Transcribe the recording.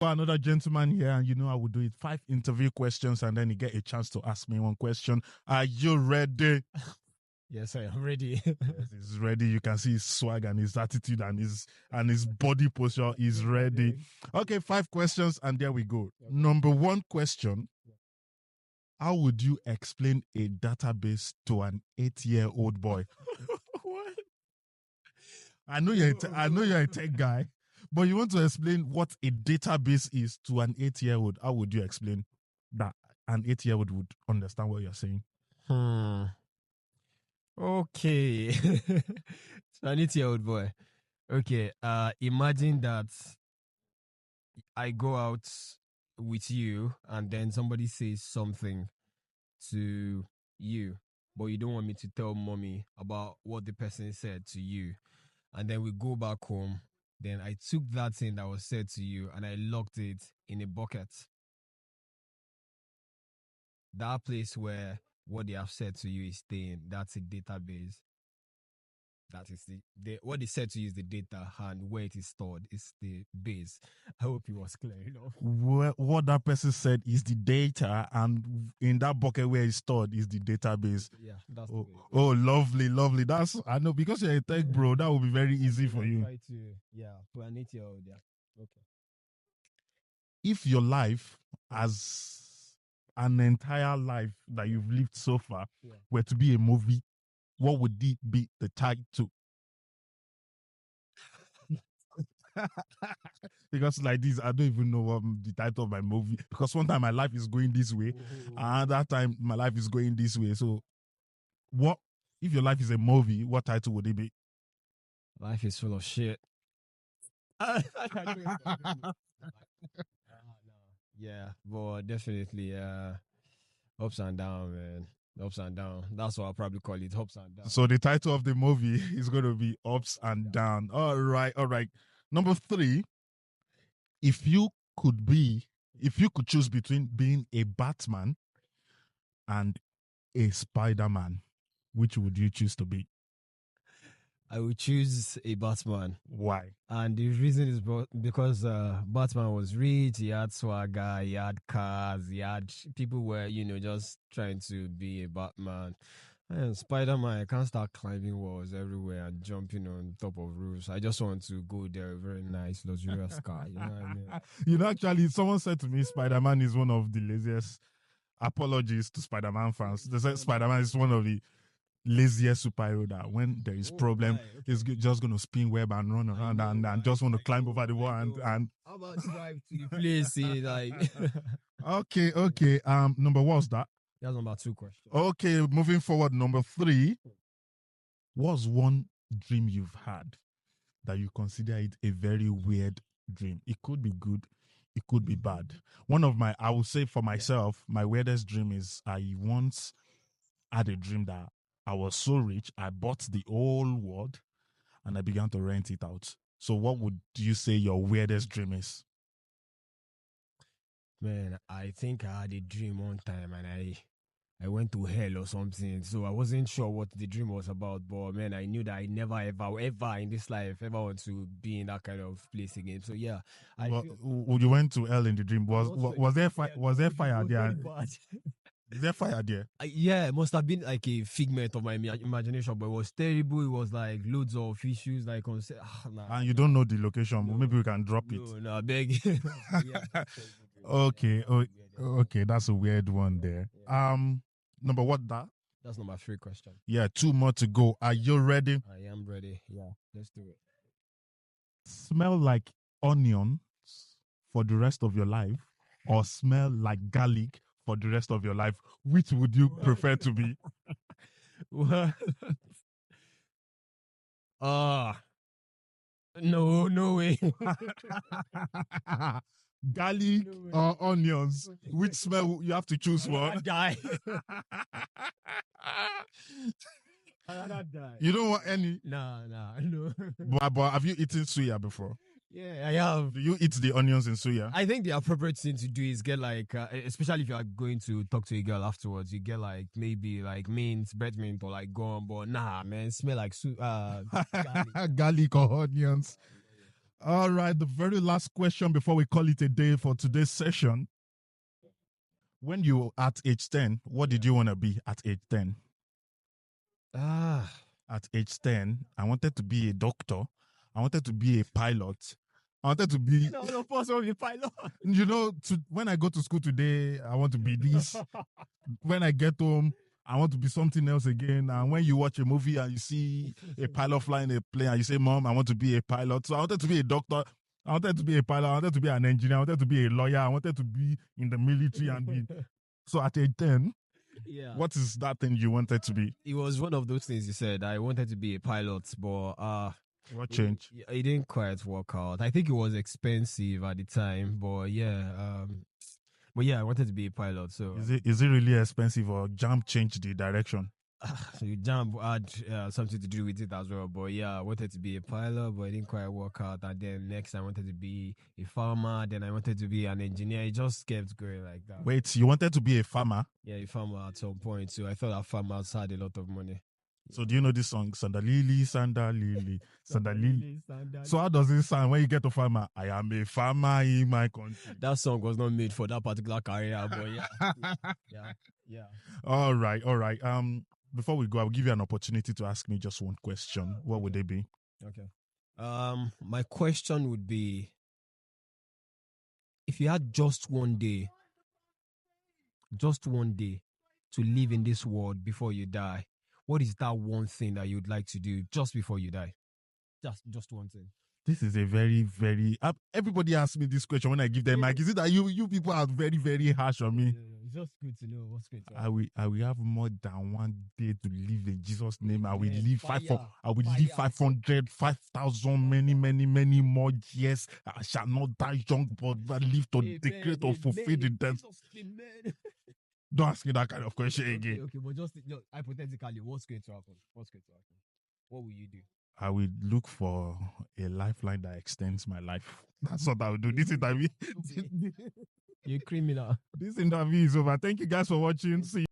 Another gentleman here, and I will do it 5 interview questions, and then you get a chance to ask me one question. Are you ready? Yes, I am ready. Yes, he's ready. You can see his swag and his attitude and his body posture is ready. Okay, 5 questions, and there we go. Okay. Number 1 question: how would you explain a database to an 8-year-old boy? What? I know you're a tech guy, but you want to explain what a database is to an 8-year-old. How would you explain that an 8-year-old would understand what you're saying? Okay. So an 8-year-old boy. Okay. Imagine that I go out with you and then somebody says something to you, but you don't want me to tell mommy about what the person said to you. And then we go back home. Then I took that thing that was said to you and I locked it in a bucket. That place where what they have said to you is staying, that's a database. That is what they said to you is the data, and where it is stored is the base. I hope it was clear enough. What that person said is the data, and in that bucket where it's stored is the database. Yeah, that's the base. Oh, lovely. I know, because you're a tech bro, that will be very easy for you. Try to, for an 8-year-old, okay. If your life, as an entire life that you've lived so far, were to be a movie, what would it be the title? Because like this, I don't even know what the title of my movie. Because one time my life is going this way, and that time my life is going this way. So, what if your life is a movie? What title would it be? Life is full of shit. Yeah, but definitely, ups and downs, man. Ups and downs. That's what I'll probably call it, ups and downs. So the title of the movie is going to be Ups and Down. All right. Number 3, if you could choose between being a Batman and a Spider-Man, which would you choose to be? I would choose a Batman. Why? And the reason is because Batman was rich, he had swagger, he had cars, people were, just trying to be a Batman. And Spider-Man, I can't start climbing walls everywhere and jumping on top of roofs. I just want to go there, very nice, luxurious car. You know what I mean? Actually, someone said to me, Spider-Man is one of the laziest. Apologies to Spider-Man fans. They said Spider-Man is one of the laziest superhero that when there is problem, he's just going to spin web and run around and just want to climb over the wall and how about drive to the place? Like okay. Number what's that? That's number 2 question. Okay, moving forward. Number 3. What's one dream you've had that you consider it a very weird dream? It could be good, it could be bad. I will say for myself, my weirdest dream is I once had a dream that I was so rich, I bought the whole world and I began to rent it out. So what would you say your weirdest dream is? Man, I think I had a dream one time and I went to hell or something. So I wasn't sure what the dream was about. But man, I knew that I never, ever in this life ever want to be in that kind of place again. So yeah. You went to hell in the dream. Was there fire there? Is there fire there? Yeah, it must have been like a figment of my imagination, but it was terrible. It was like loads of issues, like on set. And you don't know the location. No, maybe we can drop it. No, I beg. Okay, that's a weird one there. Number what that? That's number 3 question. Yeah, 2 more to go. Are you ready? I am ready. Yeah, let's do it. Smell like onions for the rest of your life, or smell like garlic for the rest of your life? Which would you prefer to be? No way. Garlic or onions? Which smell you have to choose one? Die. You don't want any? No. But have you eaten suya before? Yeah, I have. Do you eat the onions in suya? I think the appropriate thing to do is get like, especially if you are going to talk to a girl afterwards, you get like maybe like mint, bread mint, or like gum. But nah, man, smell like garlic. Garlic or onions. All right, the very last question before we call it a day for today's session. When you were at age 10, what did you want to be at age 10? At age 10, I wanted to be a doctor. I wanted to be a pilot. I wanted to be, No, of course, I'll be pilot. when I go to school today, I want to be this. When I get home, I want to be something else again. And when you watch a movie and you see a pilot flying a plane and you say, Mom, I want to be a pilot. So I wanted to be a doctor. I wanted to be a pilot. I wanted to be an engineer. I wanted to be a lawyer. I wanted to be in the military and be. So at age 10, Yeah. what is that thing you wanted to be? It was one of those things you said. I wanted to be a pilot, but What changed? it didn't quite work out. I think it was expensive at the time, but yeah, I wanted to be a pilot. So Is it really expensive or JAMB changed the direction? so JAMB had something to do with it as well. But yeah, I wanted to be a pilot, but it didn't quite work out. And then next, I wanted to be a farmer. Then I wanted to be an engineer. It just kept going like that. Wait, you wanted to be a farmer? Yeah, a farmer at some point. So I thought that farmers had a lot of money. So do you know this song? Sandalili, Sandalili, Sandalili. So how does it sound when you get to farmer? I am a farmer in my country. That song was not made for that particular career, but yeah, yeah. All right. Before we go, I'll give you an opportunity to ask me just one question. What would they be? Okay. My question would be: if you had just one day to live in this world before you die, what is that one thing that you'd like to do just before you die? Just one thing. This is a very, very. Everybody asks me this question when I give them mic. Is it that you people are very, very harsh on me? It's just good to know what's good. I will have more than one day to live in Jesus' name. I will live fire, 500, 5,000, many more years. I shall not die young, but live to declare to fulfill the death. Don't ask me that kind of question again. Okay, but just hypothetically, what's going to happen? What will you do? I will look for a lifeline that extends my life. That's what I will do. This interview. You're a criminal. This interview is over. Thank you guys for watching. See you.